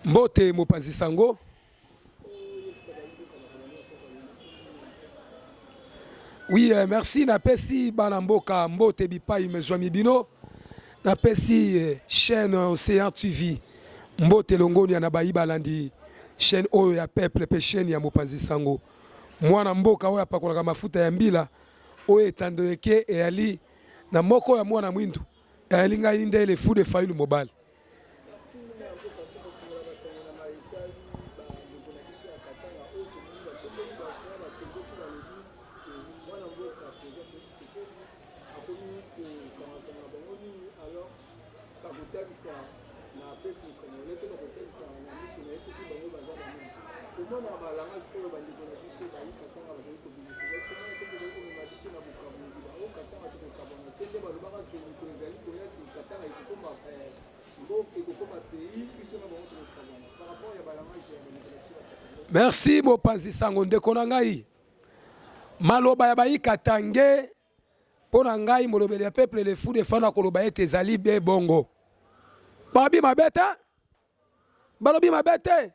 Mbote Mopanzi Sango. Oui, merci. Napesi Banamboka Mbote Bipai Mezwami Bino. Napesi chaîne Océan TV. Mbote Longoni Anabayi Balandi. Chaîne Oyo ya Peuple pe chaîne ya Mopanzi Sango. Mwana mboka oyo apakolaka mafuta ya mbila. Oyo etandeke eyali na moko ya mwana mwindu. Eyali ngai ndele fu de Fayulu Mobile. Merci Mopanzi Sango ndeko na ngai. Maloba ya bayi katange pona ngai molobeli ya peuple le fou de fana koloba ete ezali be bongo. Balobi mabeta? Balobi mabete?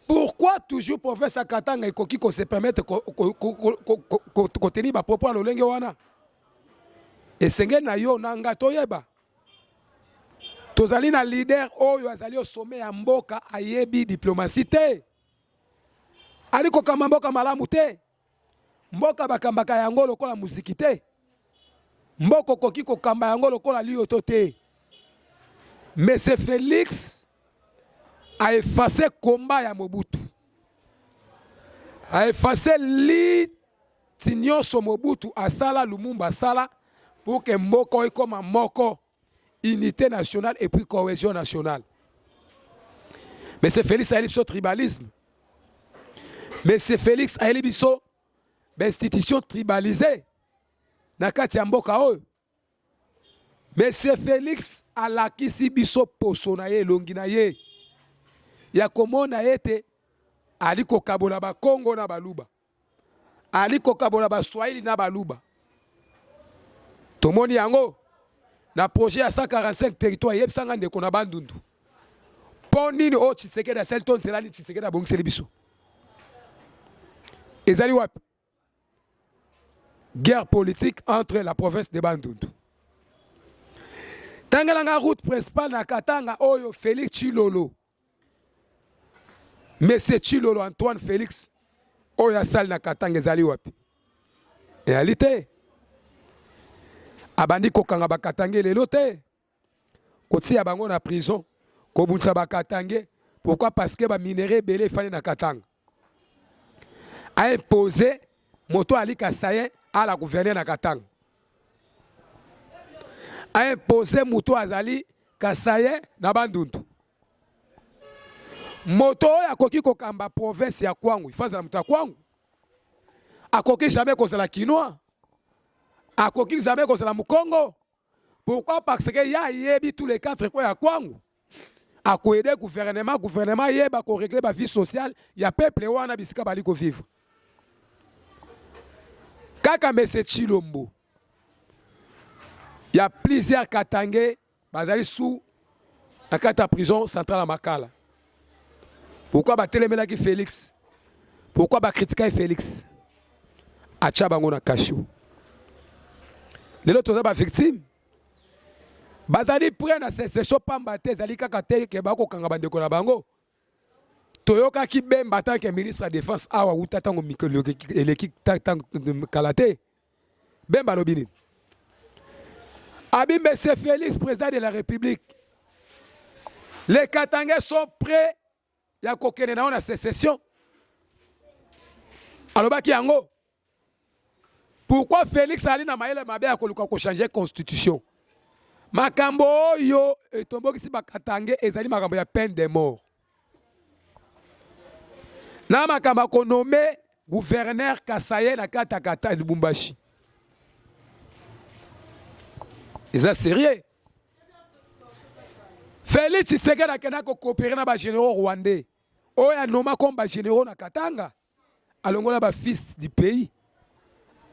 Pourquoi toujours professeur Katanga ekoki ko se permettre ko tenir ba propos na lolenge wana? Esenge na yo na nga toyeba. Tozali na leader oyo azali au sommet ya mboka ayebi diplomatie te. Aliko kama mboka malamu te. Mboka bakambaka yango lokola muziki te. Mboko koki kokamba yango lokola liyoto te. Monsieur Félix a effacé combat ya Mobutu. A effacé litinyoso Mobutu asala Lumumba asala pour que mboko ekoma moko unité nationale et puis cohésion nationale. Monsieur Félix a élu tribalisme. Monsieur Félix a élu institution tribalisée. Nakati ya mboka oyo. Monsieur Félix a lakisi biso poso na ye longi na ye. Ya komona ete aliko kabola ba Congo na baluba. Aliko kabola ba Swahili na baluba. Tomoni yango na projet ya 145 territoires yebsanga ndeko na bandundu. Poni ni o Tshisekedi Selton Zelani Tshisekedi abongiseli biso. Ezali wapi? Guerre politique entre la province de Bandundu. Tangalanga route principale na Katanga oyo Félix Tshilolo. Monsieur Tshilolo Antoine Félix oyo asali na Katanga ezali wapi? Réalité. Abandi kokanga bakatange lelo te. Kotia bango na prison. Kobunsa bakatange. Pourquoi? Parce que ba minéraux belé fallait na Katanga. A imposé moto Ali Kasaye à la gouverneure na Katanga. A imposé moto Azali Kasaye na Bandundu. Moto ya koki kokamba province ya Kwangu, ifaza na muta Kwangu. Akoki jamais kozala Kinois. Akoki jamais kozala Mukongo. Pourquoi? Parce que ya yebi tous les 4 coins ya Kwangu. Ako aider gouvernement yeba ko régler ba vie sociale, ya peuple wana bisika bali ko vivre. Kaka Monsieur Tshilombo. Il y a plusieurs Katangais bazali sous la carte prison centrale à Makala. Pourquoi batelemela ki Félix? Pourquoi ba critiquer Félix? Acha bango na kasho. Lelo toza ba victime. Bazali près na sécession pamba te zali kaka te ke bako kanga bandeko na bango. Toyoka ki bemba tant que ministre de la défense awa uta tango mikolo eleki tango kalate. Bemba lobini. Abi Monsieur Félix, président de la République. Les Katangais sont prêts ya kokene na ona sécession. Alobaki yango. Pourquoi Félix ali na mayele mabe ya koluka ko changer constitution? Makambo yo etomboki si bakatange ezali makambo ya peine de mort. Na makambo ko nommé gouverneur Kasaye na kata Lubumbashi. C'est sérieux. Félix Tshisekedi akena ko coopérer na ba généraux rwandais. Oya noma comme ba généraux na Katanga. Alongola ba fils du pays.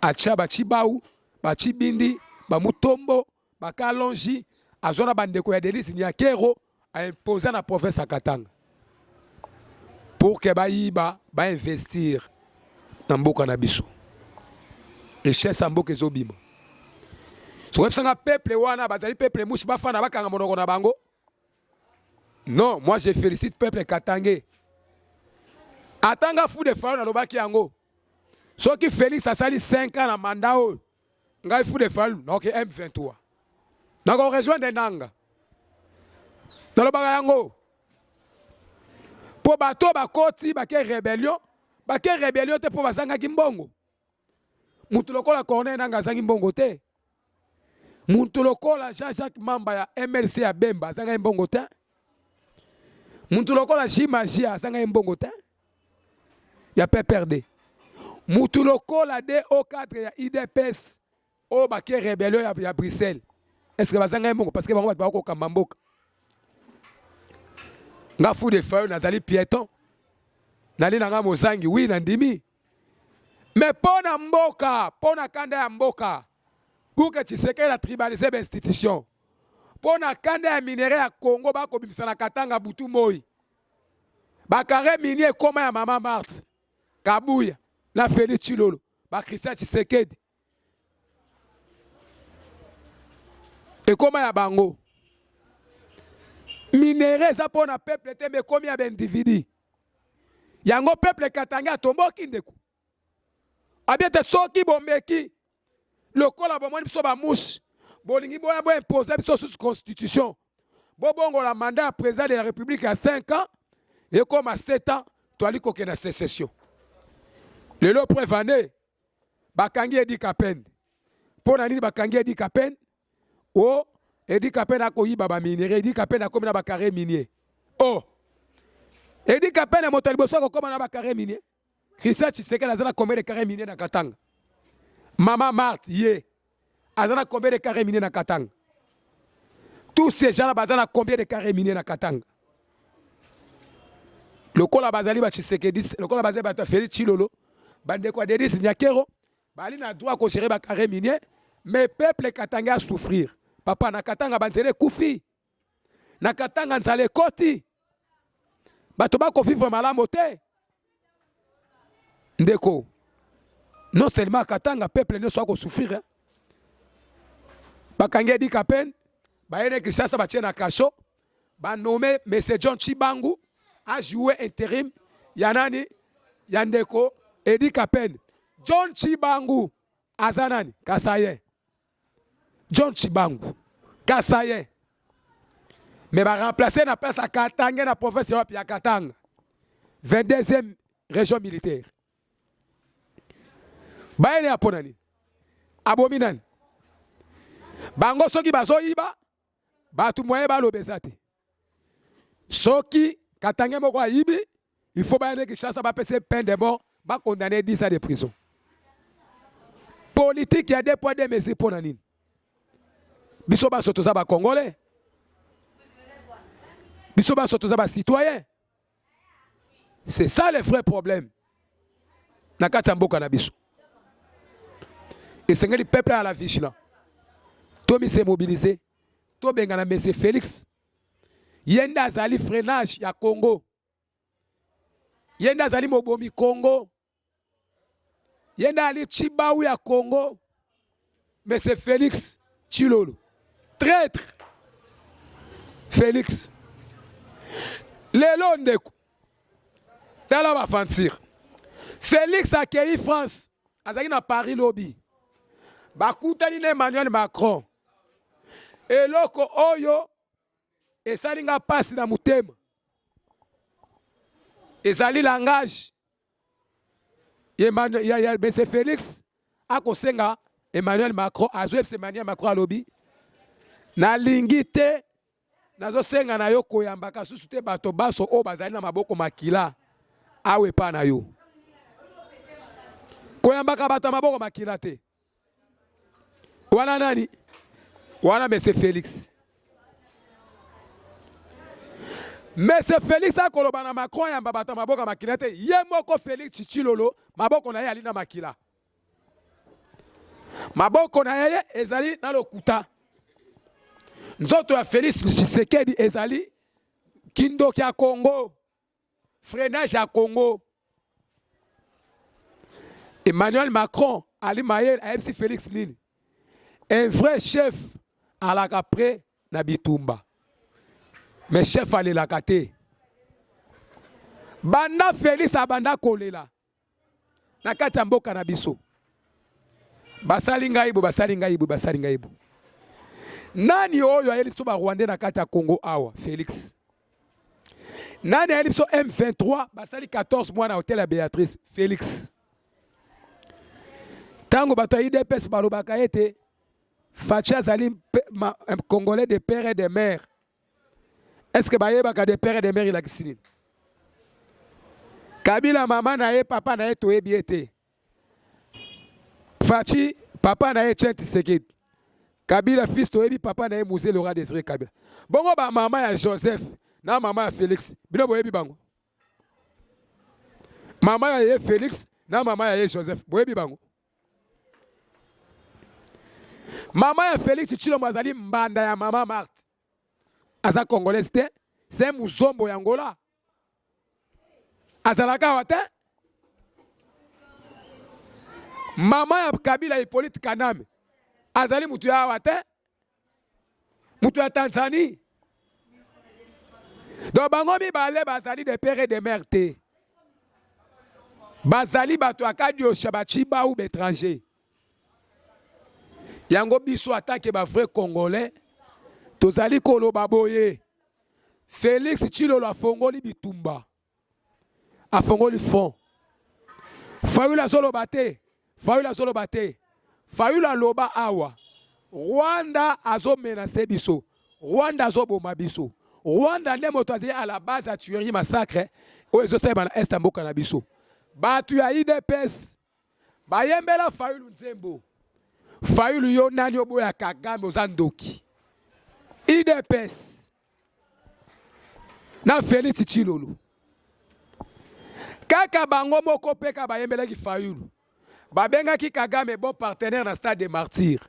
Acha ba Chibau, ba Chibindi, ba Mutombo, ba Kalonji, azona bandeko ya Denis Nyakero, imposé na province à Katanga pour que ba investir dans mboka na biso. Richesse en mboka ezobima. So websanga peuple wana bazali peuple mushi bafana bakanga monoko na bango. Non, moi je félicite peuple katangais. Atanga fou de faro na lobaki yango. Soki Félix asali 5 ans na mandat o. Ngai fou de faro na OK M23. Na ko rejoindre nanga. Na lobaka yango. Po bato bakoti bake rébellion te po bazanga kimbongo. Mutu lokola Corneille nanga zangi mbongo te. Mutu lokola Jean-Jacques Mamba ya MLC ya Bemba zanga mbongo te. Mutu lokola Jimagia zanga mbongo te. Ya PPRD. Mutu lokola DO4 ya IDPS o bake rébellion ya Bruxelles. Est-ce que bazanga mbongo parce que bango ba ko kambamboka. Nga fou de feu nazali piéton. Nali nanga mozangi oui nandimi. Mais pona mboka, pona kanda ya mboka. Pour que tu sais que la tribalisé l'institution. Pona kanda ya minerai ya Congo ba ko bimisa na Katanga butu moi. Ba carré minier koma ya Mama Marthe. Kabuya na Félix Tshilolo. Ba Christian Tshisekedi. Et koma ya bango. Minerai ça pona peuple te mais combien d'individus. Yango peuple Katanga tomboki ndeku. Abiete soki bombeki. Le kola bomoni biso ba mouche. Bolingi boya bo imposer biso sous constitution. Bobongo la mandat président de la République à 5 ans et comme à 7 ans, tu ali koke na sécession. Le lo prévané bakangi Edi Kapen. Pona nini bakangi Edi Kapen? O Edi Kapen akoyiba ba minerai, Edi Kapen akomi na ba carré minier. Oh. Edi Kapen a monté liboso ko koma na ba carré minier. Christian Tshisekedi azana combien de carrés miniers na Katanga? Mama Marthe ye. Azana combien de carrés miniers na Katanga? Tous ces gens-là bazana combien de carrés miniers na Katanga? Le kola bazali ba Tshisekedi, le kola bazali ba Félix Tshilolo, bande kwa Denis Nyakero, bali na droit ko gérer ba carrés miniers, mais peuple Katanga a souffrir. Papa na Katanga banzele kufi. Na Katanga nzale koti. Bato ba ko vivre malamu te. Ndeko. Non seulement Katanga peuple ne soit ko souffrir. Hein? Bakangi Edi Kapen, baene ki sasa batie na kasho, ba nommé M. John Chibangu a joué intérim yanani yandeko Edi Kapen. John Chibangu azanani Kasaye. John Chibangu Kasaye. Mais va remplacer na place à Katanga na province ya Katanga. 22e région militaire. Baene aponani. Abominani. Bango soki bazo iba batu moye ba lobezate. Soki Katanga moko ibi, il faut baene ki chasa ba pese peine de mort, ba condamner 10 ans de prison. Politique ya 2 poids 2 mesures pour nanine. Biso ba sotoza ba congolais. Biso ba sotoza ba citoyen. C'est ça le vrai problème. Na kati mboka na biso. Et c'est que le peuple à la vigilance. Tout s'est mobilisé. Tout bengana M. Félix. Yenda zali freinage ya Congo. Yenda zali mobomi Congo. Yenda ali Chibaou ya Congo. M. Félix Tshilolo. Traître. Félix. Lelo ndeko. Tala va fantir. Félix a accueilli France. Azaki na Paris lobby. Bakutani na Emmanuel Macron. Eloko oyo esalinga pasi na mutema. Ezali langage. Ya M. Félix akosenga Emmanuel Macron azwep Emmanuel Macron alobi. Na lingite nazo senga na yo koyambaka susu te bato baso o bazali na maboko makila awe pa na yo. Koyambaka bato maboko makila te. Wana nani? Wana M. Félix. M. Félix a koloba na Macron yamba bato maboko makila te. Ye moko Félix Tshilolo maboko na ye ali na makila. Maboko na ye ezali na lokuta. Nzoto ya Félix Tshisekedi ezali kindoki ya Congo, freinage ya Congo. Emmanuel Macron, Ali Mayer, AFC Félix Nini. Un vrai chef à la capre na bitumba. Mais chef à la kate. Banda Félix a banda kolela. Na kati mboka na biso. Basalinga ibo, basalinga ibo, basalinga ibo. Nani oyo ayeli biso ba Rwanda na kati ya Congo awa, Félix. Nani ayeli biso M23, basali 14 mois na hôtel ya Béatrice, Félix. Tango bato IDPS balobaka ete Fachi azali un Congolais de père et de mère. Est-ce que bayebaka de père et de mère il a kisini? Kabila maman na ye papa na ye toyebi ete. Fachi papa na ye Tchenti Sekedi. Kabila fils toyebi papa na ye Musée Laurent Désiré Kabila. Bongo ba maman ya Joseph na maman ya Félix. Bino boyebi bango. Maman ya ye Félix na maman ya ye Joseph. Boyebi bango. Maman ya Félix Tshilombo azali mbanda ya maman Marthe. Aza congolaise te, c'est muzombo ya Angola. Azalaka wate. Maman ya Kabila Hippolyte Kaname. Azali mutu ya wate. Mutu ya Tanzanie. Donc bango mibale bazali de père et de mère te. Bazali bato akadi oshabachi ba ou étranger. Yango biso attaque ba vrai congolais. Tozali koloba boye. Félix Tshilolo afongoli bitumba. Afongoli fond. Fayula solo bate. Fayula solo bate. Fayula loba awa. Rwanda azo menace biso. Rwanda azo boma biso. Rwanda ne moto azali à la base à tuerie massacre. O ezo seba na est mboka na biso. Batu ya IDPS. Bayembela Fayulu Nzembo. Fayulu yo nani oboya Kagame ozandoki. IDPS. Na Félix Tshilolo. Kaka bango moko peka bayembela ki Fayulu. Babenga ki Kagame bon partenaire na stade des martyrs.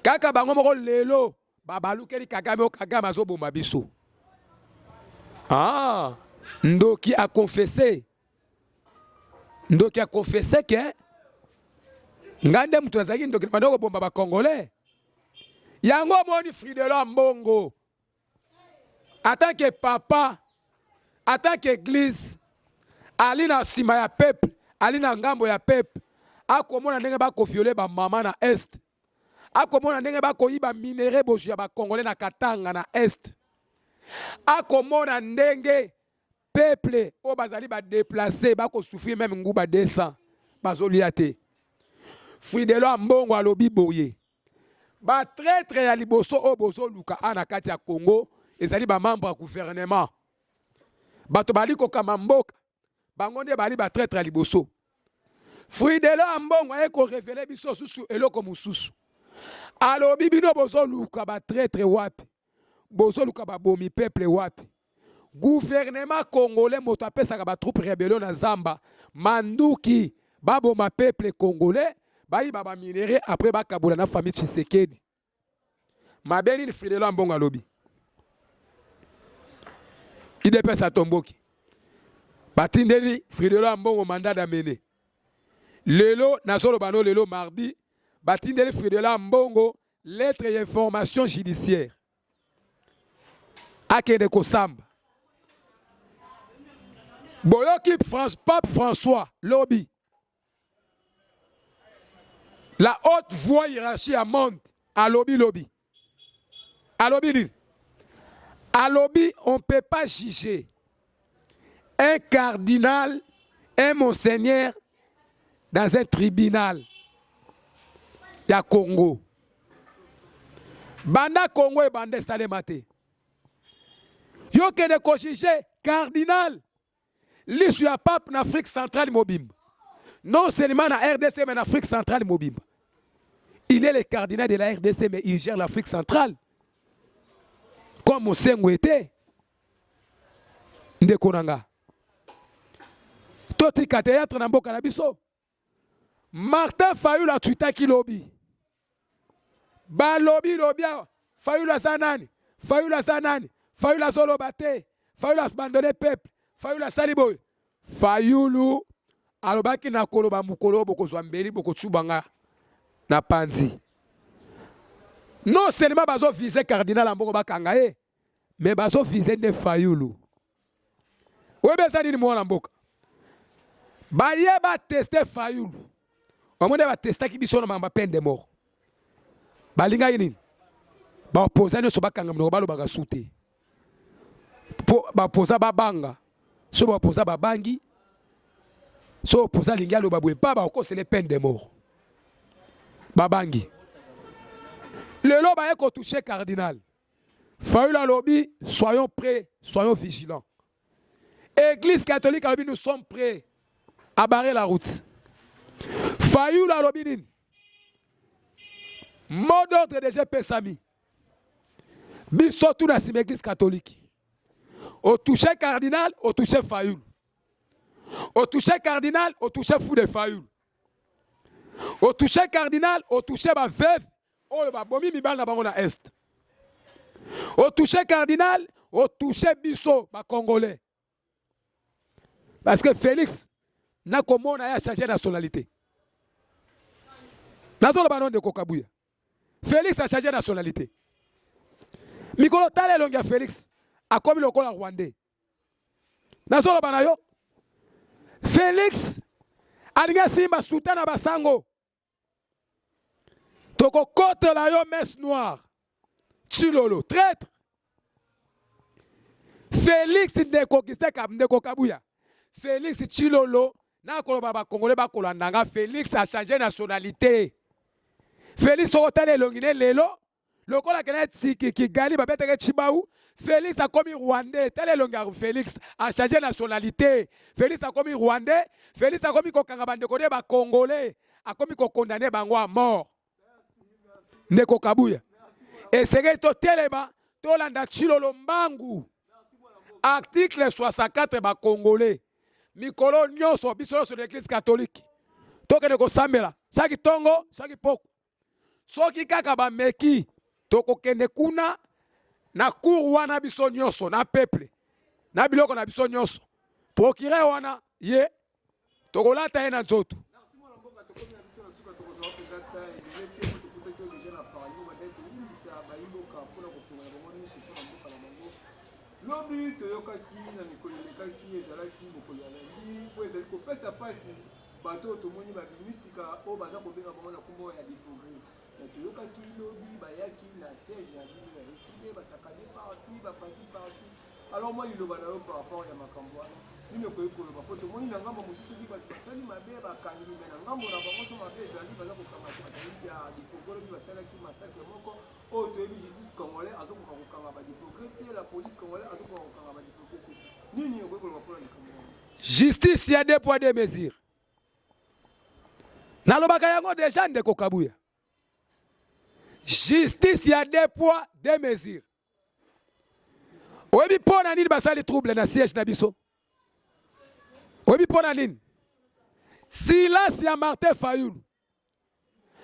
Kaka bango moko lelo babalukeli Kagame o Kagame azoboma biso. Ah, Ndoki a confessé. Ndoki a confessé que ngande mutu azaki Ndoki bandoko bomba ba Congolais. Yango moni Fridelo Mbongo. En tant que papa, en tant qu'église, ali na sima ya peuple, ali na ngambo ya peuple, akomona ndenge ba ko violer ba mama na est. Akomona ndenge ba ko yiba minéraux boju ya ba Congolais na Katanga na est. Akomona ndenge peuple o bazali ba déplacer ba ko souffrir même nguba 200 bazolia te. Fridelo Mbongo alobi boye. Ba traître ya liboso o bozo luka ana kati ya Congo ezali ba membre ya gouvernement. Bato bali ko kama mboka bango nde bali ba traître ya liboso. Fridelo Mbongo aye ko révéler biso susu eloko mususu. Alobi bino bozo luka ba traître wapi. Bozo luka ba bomi peuple wapi. Gouvernement congolais moto apesaka ba troupe rébellion na Zamba manduki babo ma peuple congolais bayi baba minéré après bakabula na famille Tshisekedi. Mabeni ni Fridelo Mbongo alobi. IDPS atomboki. Batindeli Fridelo Mbongo mandat d'amener. Lelo nazolo bano lelo mardi batindeli Fridelo Mbongo lettre d'information judiciaire. Akende kosamba. Boyoki Pape François lobby. La haute voix hiérarchie à monde à lobby. À lobby. À lobby, on ne peut pas juger un cardinal, un monseigneur dans un tribunal. Il y a Congo. Banda Congo et Banda Salemate. Yo que ne juger cardinal. L'issue à pape en Afrique centrale mobile. Non seulement en RDC, mais en Afrique centrale mobile. Il est le cardinal de la RDC, mais il gère l'Afrique centrale. Comme Mosengo était. Ndekonanga. Toti kateatre na mboka na biso. Martin Fayulu atutaki lobby. Ba lobby. Fayulu sanani. Fayulu sanani. Fayulu solo bate. Fayulu abandonné le peuple. Fayulu asali boy. Fayulu alobaki na koloba mukolo boko zwambeli boko tshubanga na panzi. Non seulement bazo viser cardinal amboko bakanga ye, mais bazo viser de Fayulu. Oye bezani ni mwana mboka. Baye ba tester Fayulu. Omone ba tester ki biso na mamba peine de mort. Balinga yini. Ba opposant so bakanga mnoko balo baga sute. Ba opposant ba banga. So ba opposant ba bangi. So opposant linga lo babwe pa ba ko c'est les peines de mort. Ba bangi. Le loba est qu'on touche cardinal. Fayulu a lobby, soyons prêts, soyons vigilants. Église catholique a lobby, nous sommes prêts à barrer la route. Fayulu a lobby, mot d'ordre de GP Sami. Biso tout dans l'église catholique. Au toucher cardinal, au toucher Fayulu. Au toucher cardinal, au toucher fou de Fayulu. Au toucher cardinal, au toucher ma veuve. Oh, bah, bomi mibal na bango na est. Au toucher cardinal, au toucher biso, ma congolais. Parce que Félix n'a comment a changé de nationalité. N'a pas le banon de Kokabouya. Félix a changé de nationalité. Mikolo Tale Longa Félix a commis le col rwandais. N'a pas le banayo. Félix a dit Simba Soutana Basango. Toko kote la yo messe noire. Chilolo, traître. Félix Ndeko Kabuya. Félix Chilolo, na koloba ba Congolais ba kolandanga. Félix a changé de nationalité. Félix Orotale Longine Lelo. Le kola kenet ki gali ba beteke Chibaou. Félix a commis Rwandais. Tel longa Félix a changé de nationalité. Félix a commis Rwandais. Félix a commis kokanga bande kode ba Congolais. A commis ko condamné bango à mort. Ndeko Kabuya. Et c'est to telema to landa Chilolo Mbangu. Article 64 ba Congolais. Mikolo nyonso biso sur l'église catholique. Toke ne ko sambela. Saki tongo, saki poko. Soki kaka ba meki toko kende kuna na cour wana biso nyonso na peuple. Na biloko na biso nyonso. Procureur wana ye toko lata ye na nzoto. Lobi toyokaki na mikolo elekaki ezalaki mokolo ya lundi po ezali kopesa pasi bato tomoni babimisika oyo baza kobenga bango na nkombo ya diplogrie na toyokaki lobi bayaki na siège ya ville ya esile basakani parti bapaki parti alors moi liloba na yo par rapport ya makambo wana nini okoki koloba po tomoni na ngambo mosusu soki bato basali mabe bakangi me na ngambo na bango so mabe ezali baza kokanga bazali ya diplogrie lobi basalaki masakre moko oyo toyebi justice congolais azokoka kokanga badiplogrie te la police congolais azokoka kokanga badiplogrie te nini okoki koloba mpona likambo wana. Justice ya deux poids deux mesures. Nalobaka yango déjà Ndeko Kabuya. Justice ya deux poids deux mesures. Oyebi pona nini basali trouble na siège na biso. Oyebi pona nini. Silence ya Martin Fayulu.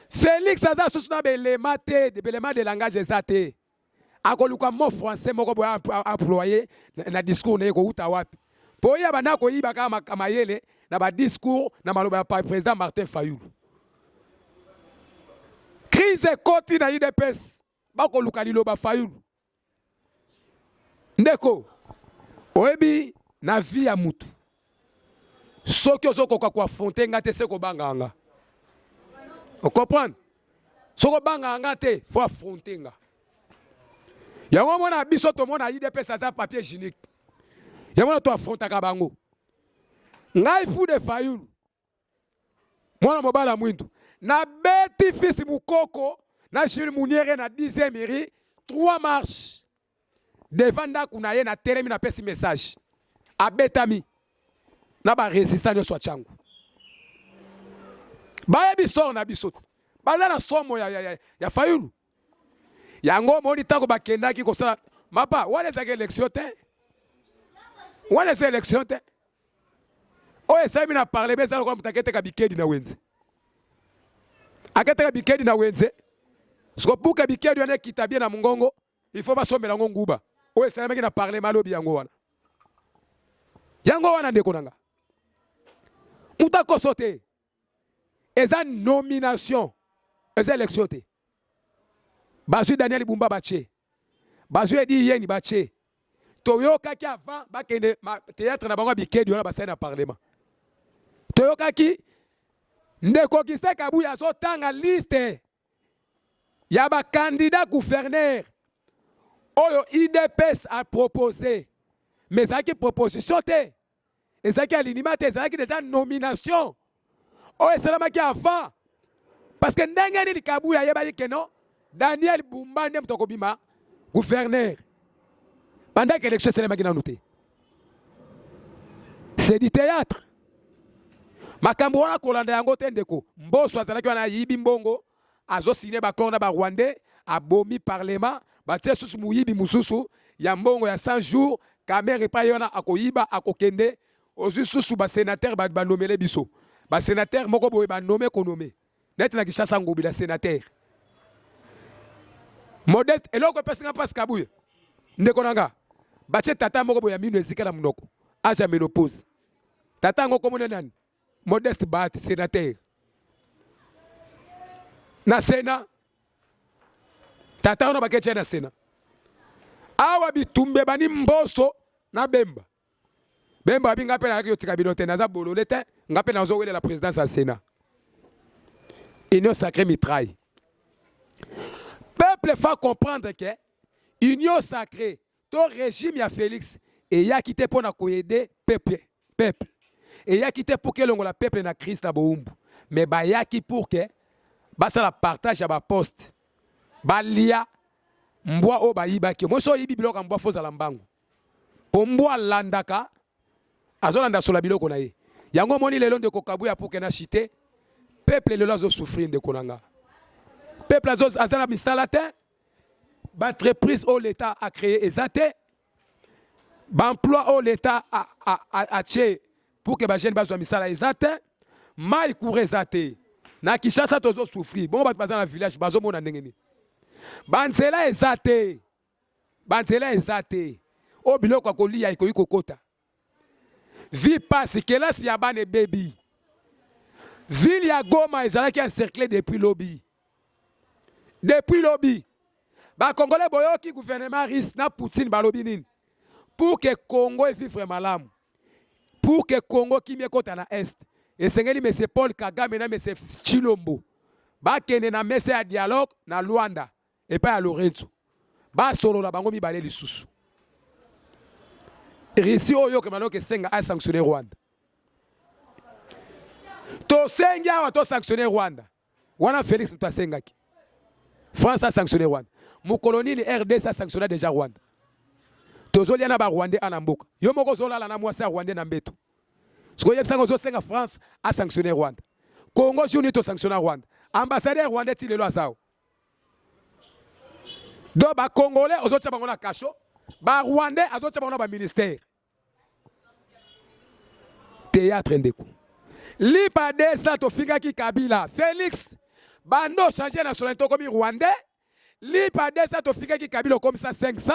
Félix aza susu na belema te, de belema de langage ezate. Akoluka mot français moko boya employé na discours na ko uta wapi. Po ya bana ko yiba kama mayele na ba discours na maloba ya président Martin Fayulu. Crise koti na UDPS. Bakoluka liloba Fayulu. Ndeko. Oyebi na vie ya mutu. Soki ozokoka ko affronter ngate seko banganga. Vous comprenez? Si vous avez faut affronter. Il y a un moment où vous avez des papier hygiénique. Il y a un moment où vous affrontez Kabango. Ngai fou de Fayulu. Moi, je suis mwindu. Na beti fils mukoko, na Jules Mouniere na 10e mairie, 3 marches. Devant da kunaye na teremi na pesi message. A betami. Na ba résistance so changu. Baya biso na biso. Baza na somo ya Fayulu. Yango moni tako bakendaki ko sala mapa wana za élection te. Wana za élection te. Oye sabi na parler beza ko mutakete ka bikedi na wenze. Akete ka bikedi na wenze. Siko puka bikedi wana kitabia na mungongo, il faut basomela ngo nguba. Oye sabi na parler malobi yango wana. yango wana ndeko nanga muta kosote eza nomination eza élection te bazwi Daniel Bumba bache bazwi Edi Yeni bache toyokaki avant bakende théâtre na bango bikedi wana basali na parlement toyokaki ndeko Kiseka Kabuya azotanga liste ya ba candidat gouverneur oyo IDPS a proposé mais ezalaki proposition te ezalaki alinima te ezalaki déjà nomination oyo esalamaki avant parce que ndenge nini Kabuya ayebaki ke non Daniel Bumba nde moto akobima gouverneur pendant que l'élection esalamaki nanu te c'est du théâtre makambo wana kolanda yango te ndeko mboso azalaki wana ayibi mbongo azosine bakor na barwandais abomi parlement batie susu muyibi mususu ya mbongo ya 100 jours kamere epai wana akoyiba akokende ozwi susu basénateur banomele biso basénateur moko boye banome konome neti na Kishasa ngobila sénateur Modeste eloko epesinga mpasi Kabuya ndeko nanga batie tata moko boye ya mino ezika na munoko age ya ménopause tata yango komone nani Modeste Bahati sénateur na Sénat tata wana baketia na Sénat awa bitumbe bani mboso na Bemba Bemba abi ngape na yotika binote naza bolole te ngape na ozowele la présidence à Sénat union sacrée mitraille peuple faut comprendre que union sacrée ton régime ya Félix et ya quitté pour na koyede peuple et ya quitté pour que l'on la peuple na Christ na boumbu mais ba ya qui pour que ba ça la partage ya ba poste ba lia mbwa o ba yiba ki mo so yibi biloko mbwa foza la mbangu po mbwa landaka azolanda sola biloko na ye yango moni lelo ndeko Kabuya pour que na chité peuple lelo azo souffrir ndeko nanga peuple azana misala te ba entreprise au l'état a créé ezate ba emploi au l'état a tché pour que ba jeune bazwa misala ezate mai couré ezate na Kishasa tozo souffrir bon ba bazana village bazo mona ndenge ni banzela ezate o biloko kolia ikoyi kokota vi passe kelasi ya bane baby ville ya Goma ezalaki encerclé depuis lobby ba congolais boyoki gouvernement risque na Poutine balobi nini pour que Congo vivre malamu pour que Congo kimie kota na est esengeli monsieur Paul Kagame na monsieur Chilombo ba kende na messe ya dialogue na Luanda et pas à Lorenzo ba solo la bango mibale lisusu Russie oyo ke manoke senga a sanctionner Rwanda to senga wa to sanctionner Rwanda wana Félix mutasengaki France a sanctionné Rwanda mukoloni ni RDC a sanctionné déjà Rwanda tozoli na ba Rwandais ana mboka yo moko zolala na mwasi ya Rwandais na mbeto siko yebisanga zo senga France a sanctionné Rwanda Congo juni to sanctionner Rwanda ambassadeur Rwandais ti lelo azao do ba Congolais ozotia bango na kasho ba Rwandais azotia bango na ba ministère théâtre ndeko lipa desa to fika ki Kabila Félix bando changer nationalité comme Rwandais lipa desa to fika ki Kabila comme ça 500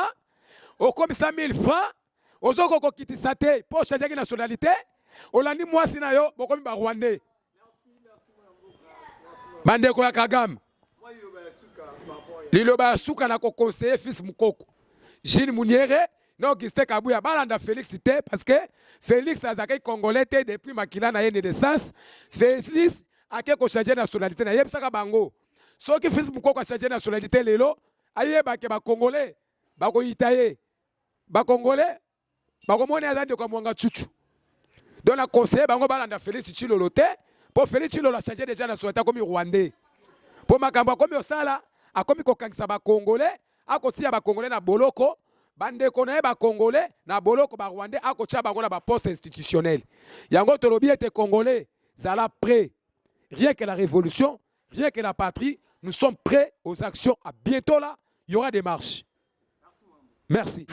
au comme ça 1000 francs ozoko ko kitisa te pour changer ki nationalité olandi mwasi na yo bokomi ba Rwandais bandeko ya Kagame liloba ya suka na ko conseiller fils Mukoko Gilles Mouniere non Augustin Kabuya balanda Félix te parce que Félix azaki congolais te depuis makila na ye de naissance Félix ake ko changer nationalité na yebisaka bango soki fils Mukoko a changer nationalité lelo ayeba ke ba congolais ba ko itaye ba congolais ba ko mona azande ko mwanga chuchu donc la conseiller bango balanda Félix Chilolo te pour Félix Chilolo a changer déjà nationalité comme Rwandais pour makambo comme osala akomi ko kangisa ba congolais akotia ba congolais na boloko bandeko na ba congolais na boloko ba Rwandais akotia bango na ba poste institutionnel yango tolobi ete congolais zala prêt rien que la révolution rien que la patrie nous sommes prêts aux actions à bientôt là il y aura des marches merci